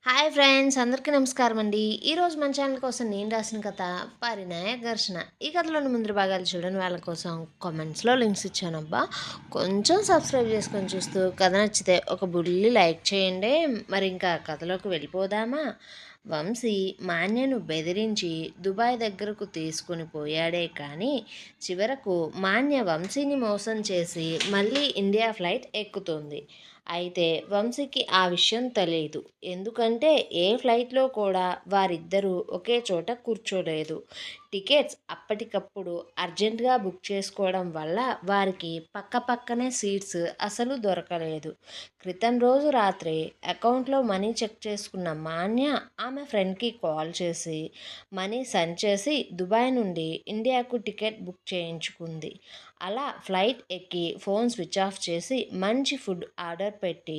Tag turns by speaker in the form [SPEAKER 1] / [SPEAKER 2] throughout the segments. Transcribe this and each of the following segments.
[SPEAKER 1] Hi friends అందరికీ నమస్కారం అండి. ఈరోజు మన ఛానల్ కోసం నేను రాసిన కథ 'పరిణయ ఘర్షణ'. ఈ కథలోని ముందు భాగాలు చూడని వాళ్ళ కోసం కామెంట్స్లో లింక్స్ ఇచ్చానబ్బా. కొంచెం సబ్స్క్రైబ్ చేసుకొని చూస్తూ కథ నచ్చితే ఒక బుల్లి లైక్ చేయండి. మరి ఇంకా కథలోకి వెళ్ళిపోదామా? వంశీ మాన్యను బెదిరించి దుబాయ్ దగ్గరకు తీసుకుని పోయాడే కానీ చివరకు మాన్య వంశీని మోసం చేసి మళ్ళీ ఇండియా ఫ్లైట్ ఎక్కుతుంది. అయితే వంశీకి ఆ విషయం తెలియదు. ఎందుకంటే ఏ ఫ్లైట్లో కూడా వారిద్దరూ ఒకే చోట కూర్చోలేదు. టికెట్స్ అప్పటికప్పుడు అర్జెంటుగా బుక్ చేసుకోవడం వల్ల వారికి పక్కపక్కనే సీట్స్ అసలు దొరకలేదు. క్రితం రోజు రాత్రి అకౌంట్లో మనీ చెక్ చేసుకున్న మాన్య ఆమె ఫ్రెండ్కి కాల్ చేసి మనీ సెండ్ చేసి దుబాయ్ నుండి ఇండియాకు టికెట్ బుక్ చేయించుకుంది. అలా ఫ్లైట్ ఎక్కి ఫోన్ స్విచ్ ఆఫ్ చేసి మంచి ఫుడ్ ఆర్డర్ పెట్టి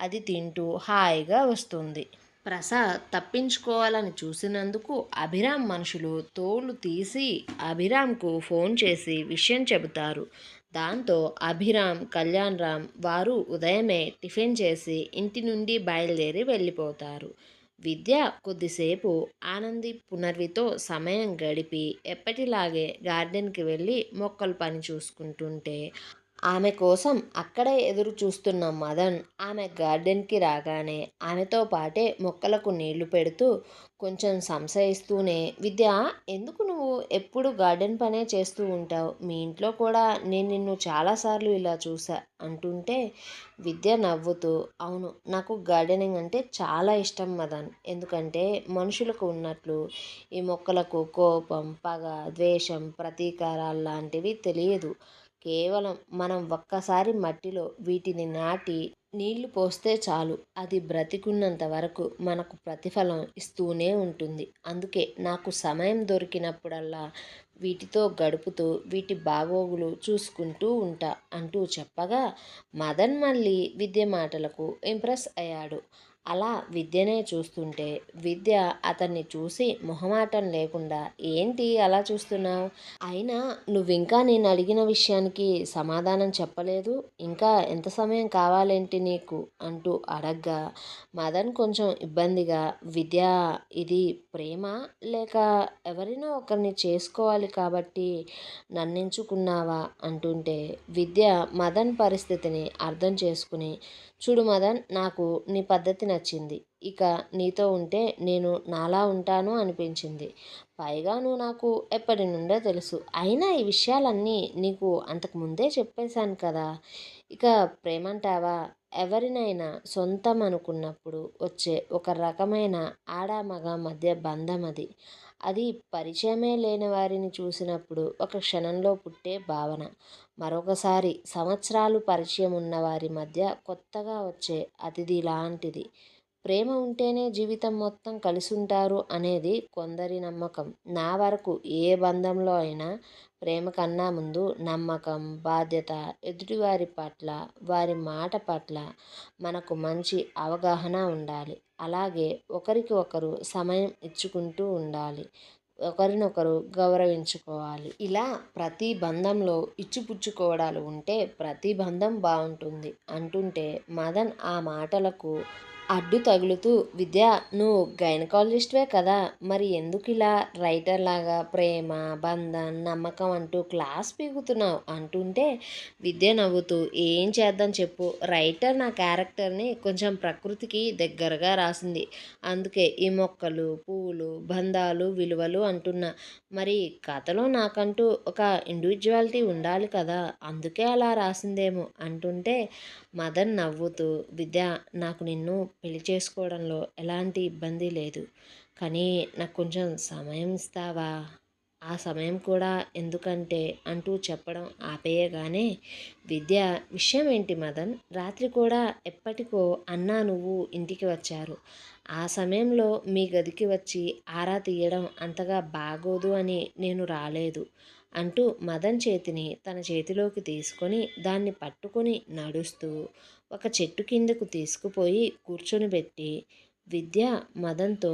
[SPEAKER 1] అది తింటూ హాయిగా వస్తుంది. ప్రసాద్ తప్పించుకోవాలని చూసినందుకు అభిరామ్ మనుషులు తోలు తీసి అభిరామ్కు ఫోన్ చేసి విషయం చెబుతారు. దాంతో అభిరామ్, కళ్యాణ్ రామ్ వారు ఉదయమే టిఫిన్ చేసి ఇంటి నుండి బయలుదేరి వెళ్ళిపోతారు. విద్య కొద్దిసేపు ఆనంది, పునర్వితో సమయం గడిపి ఎప్పటిలాగే గార్డెన్కి వెళ్ళి మొక్కలు పని చూసుకుంటుంటే ఆమె కోసం అక్కడే ఎదురు చూస్తున్న మదన్ ఆమె గార్డెన్కి రాగానే ఆమెతో పాటే మొక్కలకు నీళ్లు పెడుతూ కొంచెం సంశయిస్తూనే, విద్య, ఎందుకు నువ్వు ఎప్పుడు గార్డెన్ పనే చేస్తూ ఉంటావు? మీ ఇంట్లో కూడా నేను నిన్ను చాలాసార్లు ఇలా చూసా అంటుంటే విద్య నవ్వుతూ, అవును, నాకు గార్డెనింగ్ అంటే చాలా ఇష్టం మదన్. ఎందుకంటే మనుషులకు ఉన్నట్లు ఈ మొక్కలకు కోపం, పగ, ద్వేషం, ప్రతీకారాలు లాంటివి తెలియదు. కేవలం మనం ఒక్కసారి మట్టిలో వీటిని నాటి నీళ్లు పోస్తే చాలు, అది బ్రతికున్నంత వరకు మనకు ప్రతిఫలం ఇస్తూనే ఉంటుంది. అందుకే నాకు సమయం దొరికినప్పుడల్లా వీటితో గడుపుతూ వీటి బాగోగులు చూసుకుంటూ ఉంటా అంటూ చెప్పగా మదన్ మళ్ళీ విద్య మాటలకు ఇంప్రెస్ అయ్యాడు. అలా విద్యనే చూస్తుంటే విద్య అతన్ని చూసి మొహమాటం లేకుండా, ఏంటి అలా చూస్తున్నావు? అయినా నువ్వింకా నేను అడిగిన విషయానికి సమాధానం చెప్పలేదు. ఇంకా ఎంత సమయం కావాలేంటి నీకు అంటూ అడగ్గా మదన్ కొంచెం ఇబ్బందిగా, విద్య, ఇది ప్రేమ లేక ఎవరినో ఒకరిని చేసుకోవాలి కాబట్టి నన్నెంచుకున్నావా అంటుంటే విద్య మదన్ పరిస్థితిని అర్థం చేసుకుని, చూడు మదన్, నాకు నీ పద్ధతి నచ్చింది. ఇక నీతో ఉంటే నేను నాలా ఉంటాను అనిపించింది. పైగా నువ్వు నాకు ఎప్పటి నుండో తెలుసు. అయినా ఈ విషయాలన్నీ నీకు అంతకుముందే చెప్పేశాను కదా. ఇక ప్రేమంటావా? ఎవరినైనా సొంతం అనుకున్నప్పుడు వచ్చే ఒక రకమైన ఆడ మగ మధ్య బంధం అది. అది పరిచయమే లేని వారిని చూసినప్పుడు ఒక క్షణంలో పుట్టే భావన. మరొకసారి సంవత్సరాలు పరిచయం ఉన్న వారి మధ్య కొత్తగా వచ్చే అతిథి లాంటిది. ప్రేమ ఉంటేనే జీవితం మొత్తం కలిసుంటారు అనేది కొందరి నమ్మకం. నా వరకు ఏ బంధంలో అయినా ప్రేమ కన్నా ముందు నమ్మకం, బాధ్యత, ఎదుటివారి పట్ల, వారి మాట పట్ల మనకు మంచి అవగాహన ఉండాలి. అలాగే ఒకరికి ఒకరు సమయం ఇచ్చుకుంటూ ఉండాలి. ఒకరినొకరు గౌరవించుకోవాలి. ఇలా ప్రతి బంధంలో ఇచ్చిపుచ్చుకోవడాలు ఉంటే ప్రతి బంధం బాగుంటుంది అంటుంటే మదన్ ఆ మాటలకు అడ్డు తగులుతూ, విద్య, నువ్వు గైనకాలజిస్ట్వే కదా, మరి ఎందుకు ఇలా రైటర్ లాగా ప్రేమ, బంధం, నమ్మకం అంటూ క్లాస్ పీకుతున్నావు అంటుంటే విద్య నవ్వుతూ, ఏం చేద్దాం చెప్పు, రైటర్ నా క్యారెక్టర్ని కొంచెం ప్రకృతికి దగ్గరగా రాసింది. అందుకే ఈ మొక్కలు, పువ్వులు, బంధాలు, విలువలు అంటున్నా. మరి కథలో నాకంటూ ఒక ఇండివిజువాలిటీ ఉండాలి కదా, అందుకే అలా రాసిందేమో అంటుంటే మదన్ నవ్వుతూ, విద్య, నాకు నిన్ను పెళ్లి చేసుకోవడంలో ఎలాంటి ఇబ్బంది లేదు. కానీ నాకు కొంచెం సమయం ఇస్తావా? ఆ సమయం కూడా ఎందుకంటే అంటూ చెప్పడం ఆపేయగానే విద్య, విషయం ఏంటి మదన్? రాత్రి కూడా ఎప్పటికో అన్నా నువ్వు ఇంటికి వచ్చారు. ఆ సమయంలో మీ గదికి వచ్చి ఆరా తీయడం అంతగా బాగోదు అని నేను రాలేదు అంటూ మదన్ చేతిని తన చేతిలోకి తీసుకొని దాన్ని పట్టుకొని నడుస్తూ ఒక చెట్టు కిందకు తీసుకుపోయి కూర్చొనిబెట్టి విద్య మదన్తో,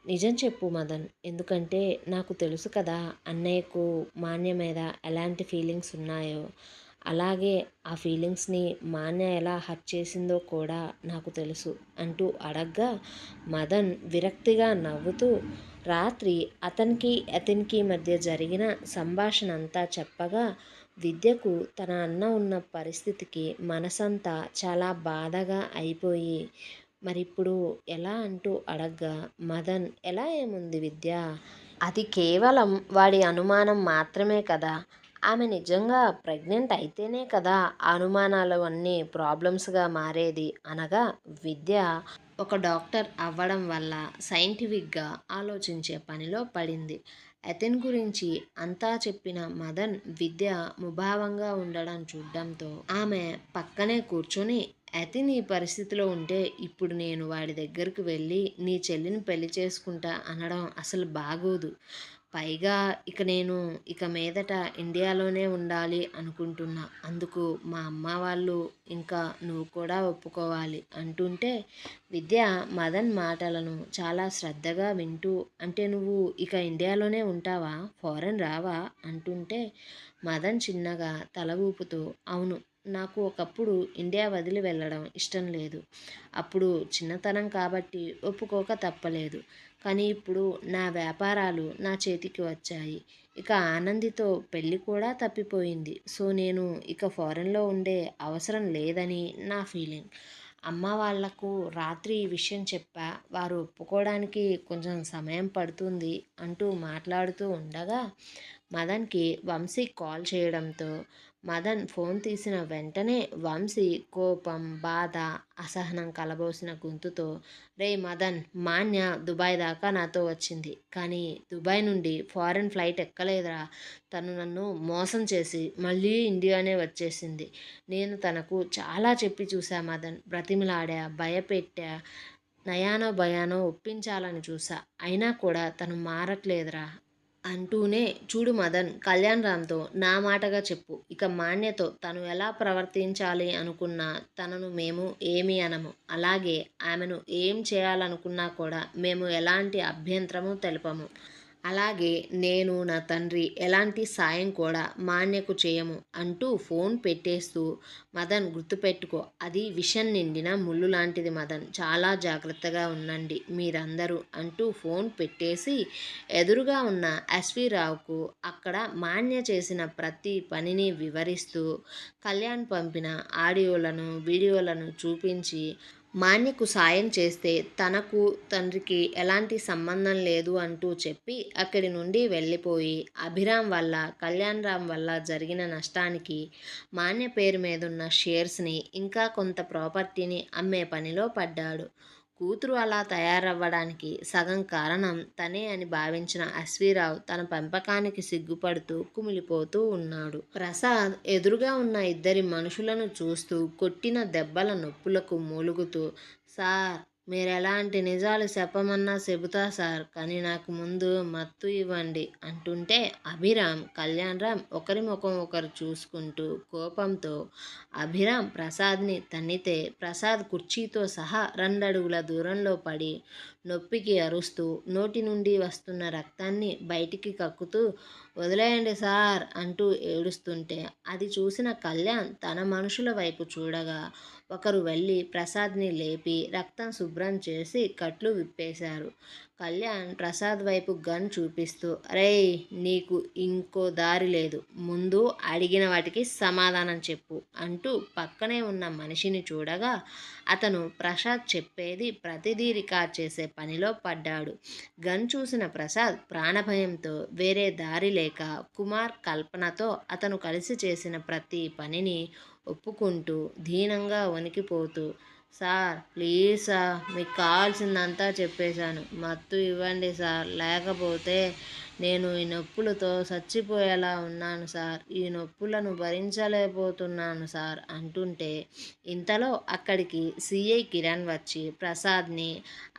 [SPEAKER 1] నిజం చెప్పు మదన్, ఎందుకంటే నాకు తెలుసు కదా అన్నయ్యకు మాన్య మీద ఎలాంటి ఫీలింగ్స్ ఉన్నాయో. అలాగే ఆ ఫీలింగ్స్ని మాన్య ఎలా హర్ట్ చేసిందో కూడా నాకు తెలుసు అంటూ అడగ్గా మదన్ విరక్తిగా నవ్వుతూ రాత్రి అతనికి మధ్య జరిగిన సంభాషణ అంతా చెప్పగా విద్యకు తన అన్న ఉన్న పరిస్థితికి మనసంతా చాలా బాధగా అయిపోయి మరిప్పుడు ఎలా అంటూ అడగ్గా మదన్ ఎలా ఏముంది విద్య, అది కేవలం వాడి అనుమానం మాత్రమే కదా. ఆమె నిజంగా ప్రెగ్నెంట్ అయితేనే కదా ఆ అనుమానాలు అన్నీ ప్రాబ్లమ్స్గా మారేది అనగా విద్య ఒక డాక్టర్ అవ్వడం వల్ల సైంటిఫిక్గా ఆలోచించే పనిలో పడింది. అతని గురించి అంతా చెప్పిన మదన్ విద్య ముభావంగా ఉండడం చూడడంతో ఆమె పక్కనే కూర్చొని అతని ఈ పరిస్థితిలో ఉంటే ఇప్పుడు నేను వాడి దగ్గరికి వెళ్ళి నీ చెల్లిని పెళ్లి చేసుకుంటా అనడం అసలు బాగోదు. పైగా నేను ఇక మీదట ఇండియాలోనే ఉండాలి అనుకుంటున్నా. అందుకు మా అమ్మ వాళ్ళు ఇంకా నువ్వు కూడా ఒప్పుకోవాలి అంటుంటే విద్య మదన్ మాటలను చాలా శ్రద్ధగా వింటూ అంటే నువ్వు ఇక ఇండియాలోనే ఉంటావా, ఫారెన్ రావా అంటుంటే మదన్ చిన్నగా తల ఊపుతూ అవును, నాకు ఒకప్పుడు ఇండియా వదిలి వెళ్ళడం ఇష్టం లేదు. అప్పుడు చిన్నతనం కాబట్టి ఒప్పుకోక తప్పలేదు. కానీ ఇప్పుడు నా వ్యాపారాలు నా చేతికి వచ్చాయి. ఇక ఆనందితో పెళ్ళి కూడా తప్పిపోయింది. సో నేను ఇక ఫారెన్లో ఉండే అవసరం లేదని నా ఫీలింగ్. అమ్మ వాళ్లకు రాత్రి ఈ విషయం చెప్పా. వారు ఒప్పుకోవడానికి కొంచెం సమయం పడుతుంది అంటూ మాట్లాడుతూ ఉండగా మదన్కి వంశీ కాల్ చేయడంతో మదన్ ఫోన్ తీసిన వెంటనే వంశీ కోపం, బాధ, అసహనం కలబోసిన గొంతుతో రే మదన్, మాన్య దుబాయ్ దాకా నాతో వచ్చింది. కానీ దుబాయ్ నుండి ఫారెన్ ఫ్లైట్ ఎక్కలేదురా. తను నన్ను మోసం చేసి మళ్ళీ ఇండియానే వచ్చేసింది. నేను తనకు చాలా చెప్పి చూసా మదన్, బ్రతిమిలాడా, భయపెట్టా, నయానో భయానో ఒప్పించాలని చూసా. అయినా కూడా తను మారట్లేదురా అంటూనే చూడు మదన్, కళ్యాణ్ రామ్తో నా మాటగా చెప్పు. ఇక మాన్యతో తను ఎలా ప్రవర్తించాలి అనుకున్నా తనను మేము ఏమీ అనము. అలాగే ఆమెను ఏం చేయాలనుకున్నా కూడా మేము ఎలాంటి అభ్యంతరము తెలపము. అలాగే నేను నా తండ్రి ఎలాంటి సాయం కూడా మాన్యకు చేయము అంటూ ఫోన్ పెట్టేస్తూ మదన్ గుర్తుపెట్టుకో, అది విషం నిండిన ముళ్ళు లాంటిది మదన్, చాలా జాగ్రత్తగా ఉండండి మీరందరూ అంటూ ఫోన్ పెట్టేసి ఎదురుగా ఉన్న ఎస్వి రావుకు అక్కడ మాన్య చేసిన ప్రతి పనిని వివరిస్తూ కళ్యాణ్ పంపిన ఆడియోలను వీడియోలను చూపించి మాన్యకు సాయం చేస్తే తనకు తండ్రికి ఎలాంటి సంబంధం లేదు అంటూ చెప్పి అక్కడి నుండి వెళ్ళిపోయి అభిరామ్ వల్ల కళ్యాణ్ రామ్ వల్ల జరిగిన నష్టానికి మాన్య పేరు మీదున్న షేర్స్ని ఇంకా కొంత ప్రాపర్టీని అమ్మే పనిలో పడ్డాడు. కూతురు అలా తయారవ్వడానికి సగం కారణం తనే అని భావించిన ఎస్వి రావు తన పెంపకానికి సిగ్గుపడుతూ కుమిలిపోతూ ఉన్నాడు. ప్రసాద్ ఎదురుగా ఉన్న ఇద్దరి మనుషులను చూస్తూ కొట్టిన దెబ్బల నొప్పులకు మూలుగుతూ సార్, మీరెలాంటి నిజాలు చెప్పమన్నా చెబుతా సార్, కానీ నాకు ముందు మత్తు ఇవ్వండి అంటుంటే అభిరామ్, కళ్యాణ్ రామ్ ఒకరి ముఖం ఒకరు చూసుకుంటూ కోపంతో అభిరామ్ ప్రసాద్ని తన్నితే ప్రసాద్ కుర్చీతో సహా 2 అడుగుల దూరంలో పడి నొప్పికి అరుస్తూ నోటి నుండి వస్తున్న రక్తాన్ని బయటికి కక్కుతూ వదిలేయండి సార్ అంటూ ఏడుస్తుంటే అది చూసిన కళ్యాణ్ తన మనుషుల వైపు చూడగా ఒకరు వెళ్ళి ప్రసాద్ని లేపి రక్తం శుభ్రం చేసి కట్లు విప్పేశారు. కళ్యాణ్ ప్రసాద్ వైపు గన్ చూపిస్తూ రేయ్, నీకు ఇంకో దారి లేదు, ముందు అడిగిన వాటికి సమాధానం చెప్పు అంటూ పక్కనే ఉన్న మనిషిని చూడగా అతను ప్రసాద్ చెప్పేది ప్రతిదీ రికార్డ్ చేసే పనిలో పడ్డాడు. గన్ చూసిన ప్రసాద్ ప్రాణభయంతో వేరే దారి లేక కుమార్, కల్పనతో అతను కలిసి చేసిన ప్రతి పనిని ఒప్పుకుంటూ దీనంగా వణికిపోతూ సార్ ప్లీజ్ సార్, మీకు కావాల్సిందంతా చెప్పేశాను, మత్తు ఇవ్వండి సార్, లేకపోతే నేను ఈ నొప్పులతో చచ్చిపోయేలా ఉన్నాను సార్, ఈ నొప్పులను భరించలేకపోతున్నాను సార్ అంటుంటే ఇంతలో అక్కడికి సిఐ కిరణ్ వచ్చి ప్రసాద్ని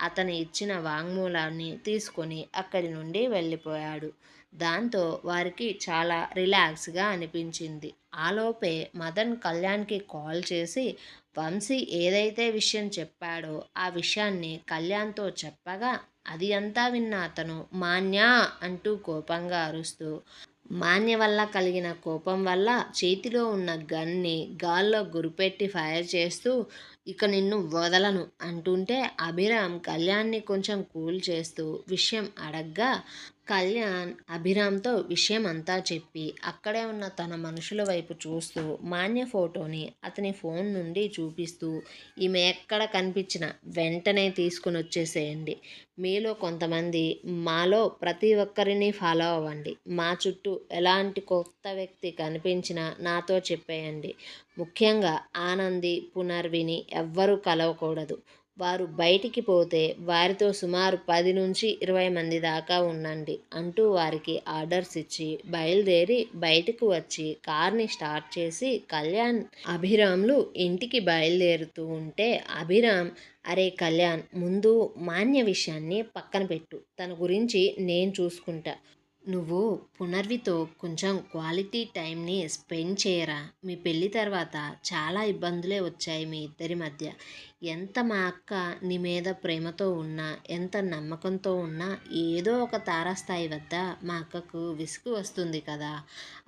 [SPEAKER 1] అతను ఇచ్చిన వాంగ్మూలాన్ని తీసుకొని అక్కడి నుండి వెళ్ళిపోయాడు. దాంతో వారికి చాలా రిలాక్స్గా అనిపించింది. ఆలోపే మదన్ కళ్యాణ్కి కాల్ చేసి వంశీ ఏదైతే విషయం చెప్పాడో ఆ విషయాన్ని కళ్యాణ్తో చెప్పగా అది అంతా విన్న అతను మాన్యా అంటూ కోపంగా అరుస్తూ మాన్య వల్ల కలిగిన కోపం వల్ల చేతిలో ఉన్న గన్ని గాల్లో గురిపెట్టి ఫైర్ చేస్తూ ఇక నిన్ను వదలను అంటుంటే అభిరామ్ కళ్యాణ్ని కొంచెం కూల్ చేస్తూ విషయం అడగ్గా కళ్యాణ్ అభిరామ్తో విషయం అంతా చెప్పి అక్కడే ఉన్న తన మనుషుల వైపు చూస్తూ మాన్య ఫోటోని అతని ఫోన్ నుండి చూపిస్తూ ఈమె ఎక్కడ కనిపించినా వెంటనే తీసుకుని వచ్చేసేయండి. మీలో కొంతమంది మాలో ప్రతి ఒక్కరిని ఫాలో అవ్వండి. మా చుట్టూ ఎలాంటి కొత్త వ్యక్తి కనిపించినా నాతో చెప్పేయండి. ముఖ్యంగా ఆనంది, పునర్విని ఎవ్వరూ కలవకూడదు. వారు బయటికి పోతే వారితో సుమారు 10 నుంచి 20 మంది దాకా ఉండండి అంటూ వారికి ఆర్డర్స్ ఇచ్చి బయలుదేరి బయటకు వచ్చి కార్ని స్టార్ట్ చేసి కళ్యాణ్ అభిరామ్లు ఇంటికి బయలుదేరుతూ ఉంటే అభిరామ్, అరే కళ్యాణ్, ముందు మాన్య విషయాన్ని పక్కన పెట్టు, తన గురించి నేను చూసుకుంటా. నువ్వు పునర్వితో కొంచెం క్వాలిటీ టైంని స్పెండ్ చేయరా. మీ పెళ్ళి తర్వాత చాలా ఇబ్బందులే వచ్చాయి మీ ఇద్దరి మధ్య. ఎంత మా అక్క నీ మీద ప్రేమతో ఉన్నా, ఎంత నమ్మకంతో ఉన్నా ఏదో ఒక తారాస్థాయి వద్ద మా అక్కకు విసుగు వస్తుంది కదా.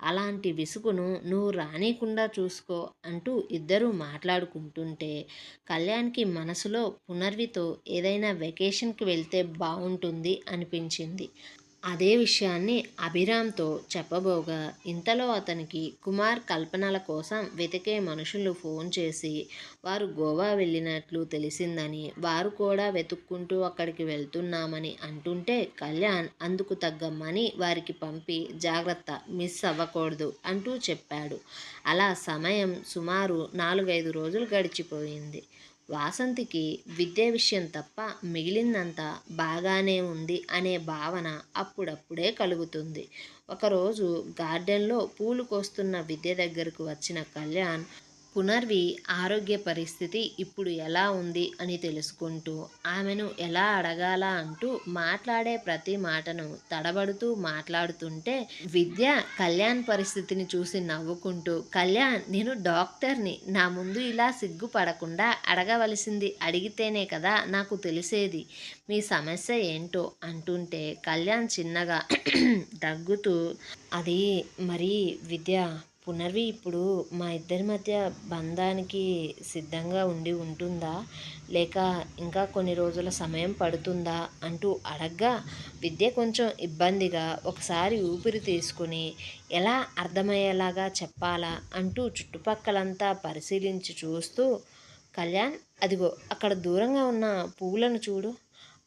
[SPEAKER 1] అలాంటి విసుగును నువ్వు రానీకుండా చూసుకో అంటూ ఇద్దరూ మాట్లాడుకుంటుంటే కళ్యాణ్కి మనసులో పునర్వితో ఏదైనా వెకేషన్కి వెళ్తే బాగుంటుంది అనిపించింది. అదే విషయాన్ని అభిరామ్తో చెప్పబోగా ఇంతలో అతనికి కుమార్ కల్పనల కోసం వెతికే మనుషులు ఫోన్ చేసి వారు గోవా వెళ్ళినట్లు తెలిసిందని, వారు కూడా వెతుక్కుంటూ అక్కడికి వెళ్తున్నామని అంటుంటే కళ్యాణ్ అందుకు తగ్గ మనీ వారికి పంపి జాగ్రత్త, మిస్ అవ్వకూడదు అంటూ చెప్పాడు. అలా సమయం సుమారు 4-5 రోజులు గడిచిపోయింది. వాసంతికి విద్య విషయం తప్ప మిగిలిందంతా బాగానే ఉంది అనే భావన అప్పుడప్పుడే కలుగుతుంది. ఒకరోజు గార్డెన్లో పూలు కోస్తున్న విద్య దగ్గరకు వచ్చిన కళ్యాణ్ పునర్వి ఆరోగ్య పరిస్థితి ఇప్పుడు ఎలా ఉంది అని తెలుసుకుంటూ ఆమెను ఎలా అడగాలా అంటూ మాట్లాడే ప్రతి మాటను తడబడుతూ మాట్లాడుతుంటే విద్య కళ్యాణ్ పరిస్థితిని చూసి నవ్వుకుంటూ, కళ్యాణ్, నేను డాక్టర్ని, నా ముందు ఇలా సిగ్గుపడకుండా అడగవలసింది అడిగితేనే కదా నాకు తెలిసేది మీ సమస్య ఏంటో అంటుంటే కళ్యాణ్ చిన్నగా దగ్గుతూ, అది మరి విద్య, పునర్వి ఇప్పుడు మా ఇద్దరి మధ్య బంధానికి సిద్ధంగా ఉంటుందా, లేక ఇంకా కొన్ని రోజుల సమయం పడుతుందా అంటూ అడగ్గా విద్య కొంచెం ఇబ్బందిగా ఒకసారి ఊపిరి తీసుకుని ఎలా అర్థమయ్యేలాగా చెప్పాలా అంటూ చుట్టుపక్కలంతా పరిశీలించి చూస్తూ, కళ్యాణ్, అదిగో అక్కడ దూరంగా ఉన్న పువ్వులను చూడు,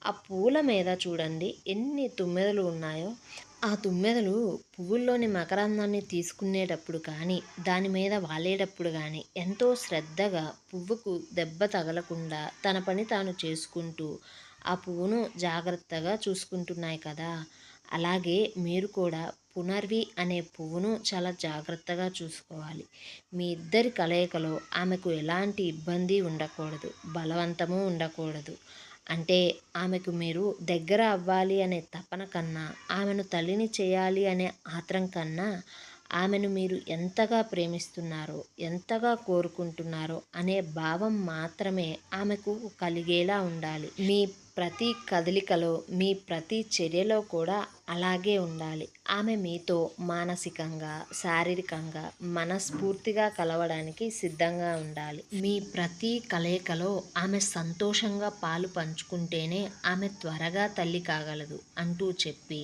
[SPEAKER 1] ఆ పూల మీద చూడండి ఎన్ని తుమ్మెదలు ఉన్నాయో. ఆ తుమ్మెదలు పువ్వుల్లోని మకరందాన్ని తీసుకునేటప్పుడు కానీ, దాని మీద వాలేటప్పుడు కానీ ఎంతో శ్రద్ధగా పువ్వుకు దెబ్బ తగలకుండా తన పని తాను చేసుకుంటూ ఆ పువ్వును జాగ్రత్తగా చూసుకుంటున్నాయి కదా. అలాగే మీరు కూడా పునర్వి అనే పువ్వును చాలా జాగ్రత్తగా చూసుకోవాలి. మీ ఇద్దరి కలయికలో ఆమెకు ఎలాంటి ఇబ్బంది ఉండకూడదు, బలవంతము ఉండకూడదు. అంటే ఆమెకు మీరు దగ్గర అవ్వాలి అనే తపన కన్నా, ఆమెను తల్లిని చేయాలి అనే ఆత్రం కన్నా, ఆమెను మీరు ఎంతగా ప్రేమిస్తున్నారో, ఎంతగా కోరుకుంటున్నారో అనే భావం మాత్రమే ఆమెకు కలిగేలా ఉండాలి. మీ ప్రతి కదలికలో, మీ ప్రతి చర్యలో కూడా అలాగే ఉండాలి. ఆమె మీతో మానసికంగా, శారీరకంగా, మనస్ఫూర్తిగా కలవడానికి సిద్ధంగా ఉండాలి. మీ ప్రతి కలయికలో ఆమె సంతోషంగా పాలు పంచుకుంటేనే ఆమె త్వరగా తల్లి కాగలదు అంటూ చెప్పి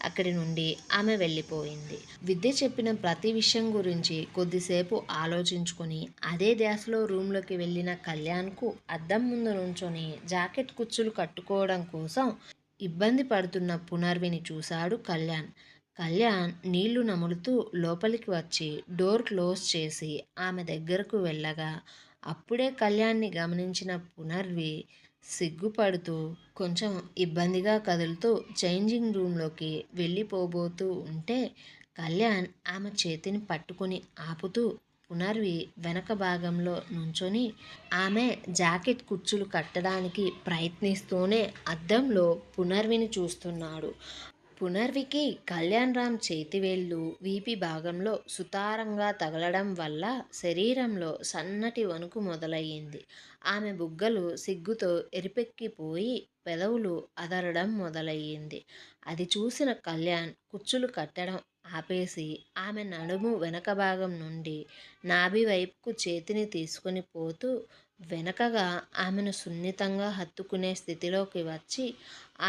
[SPEAKER 1] అక్కడి నుండి ఆమె వెళ్ళిపోయింది. విద్య చెప్పిన ప్రతి విషయం గురించి కొద్దిసేపు ఆలోచించుకొని అదే ధ్యాసలో రూమ్లోకి వెళ్ళిన కళ్యాణ్కు అద్దం ముందు నుంచొని జాకెట్ కుచ్చులు కట్టుకోవడం కోసం ఇబ్బంది పడుతున్న పునర్విని చూశాడు కళ్యాణ్. కళ్యాణ్ నీళ్లు నములుతూ లోపలికి వచ్చి డోర్ క్లోజ్ చేసి ఆమె దగ్గరకు వెళ్ళగా అప్పుడే కళ్యాణ్ని గమనించిన పునర్వి సిగ్గుపడుతూ కొంచెం ఇబ్బందిగా కదులుతూ చేంజింగ్ రూమ్లోకి వెళ్ళిపోబోతూ ఉంటే కళ్యాణ్ ఆమె చేతిని పట్టుకొని ఆపుతూ పునర్వి వెనక భాగంలో నుంచొని ఆమె జాకెట్ కుచ్చులు కట్టడానికి ప్రయత్నిస్తూనే అద్దంలో పునర్విని చూస్తున్నాడు. పునర్వికి కళ్యాణ్ రామ్ చేతివేళ్లు వీపి భాగంలో సుతారంగా తగలడం వల్ల శరీరంలో సన్నటి వణుకు మొదలయ్యింది. ఆమె బుగ్గలు సిగ్గుతో ఎరిపెక్కిపోయి పెదవులు అదరడం మొదలయ్యింది. అది చూసిన కళ్యాణ్ కుచ్చులు కట్టడం ఆపేసి ఆమె నడుము వెనక భాగం నుండి నాభి వైపుకు చేతిని తీసుకొని పోతూ వెనకగా ఆమెను సున్నితంగా హత్తుకునే స్థితిలోకి వచ్చి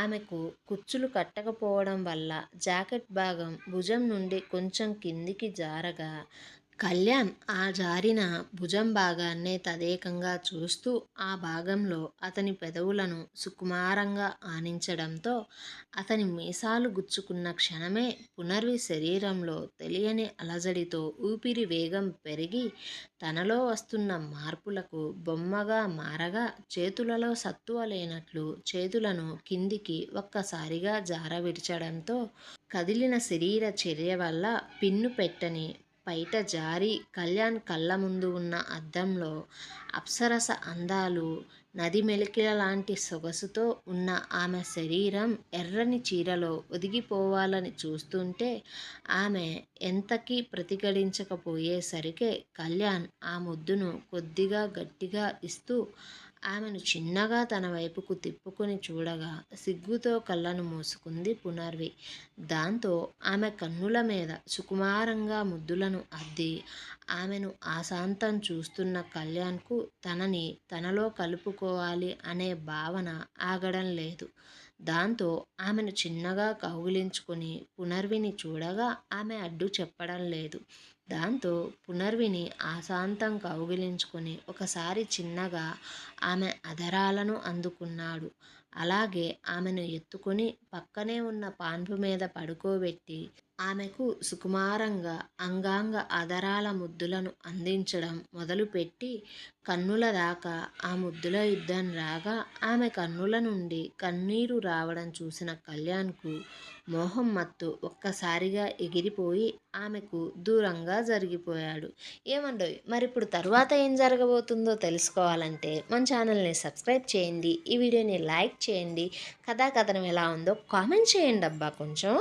[SPEAKER 1] ఆమెకు కుచ్చులు కట్టకపోవడం వల్ల జాకెట్ భాగం భుజం నుండి కొంచెం కిందికి జారగా కళ్యాణ్ ఆ జారిన భుజం భాగాన్నే తదేకంగా చూస్తూ ఆ భాగంలో అతని పెదవులను సుకుమారంగా ఆనించడంతో అతని మీసాలు గుచ్చుకున్న క్షణమే పునర్వి శరీరంలో తెలియని అలజడితో ఊపిరి వేగం పెరిగి తనలో వస్తున్న మార్పులకు బొమ్మగా మారగా చేతులలో సత్తువ లేనట్లు చేతులను కిందికి ఒక్కసారిగా జారవిడ్చడంతో కదిలిన శరీర చర్య వల్ల పిన్ను పెట్టని బయట జారి కళ్యాణ్ కళ్ళ ముందు ఉన్న అద్దంలో అప్సరస అందాలు నది మెలికల లాంటి సొగసుతో ఉన్న ఆమె శరీరం ఎర్రని చీరలో ఒదిగిపోవాలని చూస్తుంటే ఆమె ఎంతకీ ప్రతిఘటించకపోయేసరికే కళ్యాణ్ ఆ ముద్దును కొద్దిగా గట్టిగా ఇస్తూ ఆమెను చిన్నగా తన వైపుకు తిప్పుకొని చూడగా సిగ్గుతో కళ్ళను మూసుకుంది పునర్వి. దాంతో ఆమె కన్నుల మీద సుకుమారంగా ముద్దులను అద్ది ఆమెను ఆశాంతం చూస్తున్న కళ్యాణ్కు తనని తనలో కలుపుకోవాలి అనే భావన ఆగడం లేదు. దాంతో ఆమెను చిన్నగా కౌగిలించుకొని పునర్విని చూడగా ఆమె అడ్డు చెప్పడం లేదు. దాంతో పునర్విని ఆశాంతం కౌగిలించుకొని ఒకసారి చిన్నగా ఆమె అధరాలను అందుకున్నాడు. అలాగే ఆమెను ఎత్తుకొని పక్కనే ఉన్న పాన్పు మీద పడుకోబెట్టి ఆమెకు సుకుమారంగా అంగాంగ అధరాల ముద్దులను అందించడం మొదలుపెట్టి కన్నుల దాకా ఆ ముద్దుల యుద్ధం రాగా ఆమె కన్నుల నుండి కన్నీరు రావడం చూసిన కళ్యాణ్కు మోహం మత్తు ఒక్కసారిగా ఎగిరిపోయి ఆమెకు దూరంగా జరిగిపోయాడు. ఏమండోయ్ మరి ఇప్పుడు తరువాత ఏం జరగబోతుందో తెలుసుకోవాలంటే మన ఛానల్ని సబ్స్క్రైబ్ చేయండి, ఈ వీడియోని లైక్ చేయండి, కథాకథనం ఎలా ఉందో కామెంట్ చేయండి అబ్బా కొంచెం.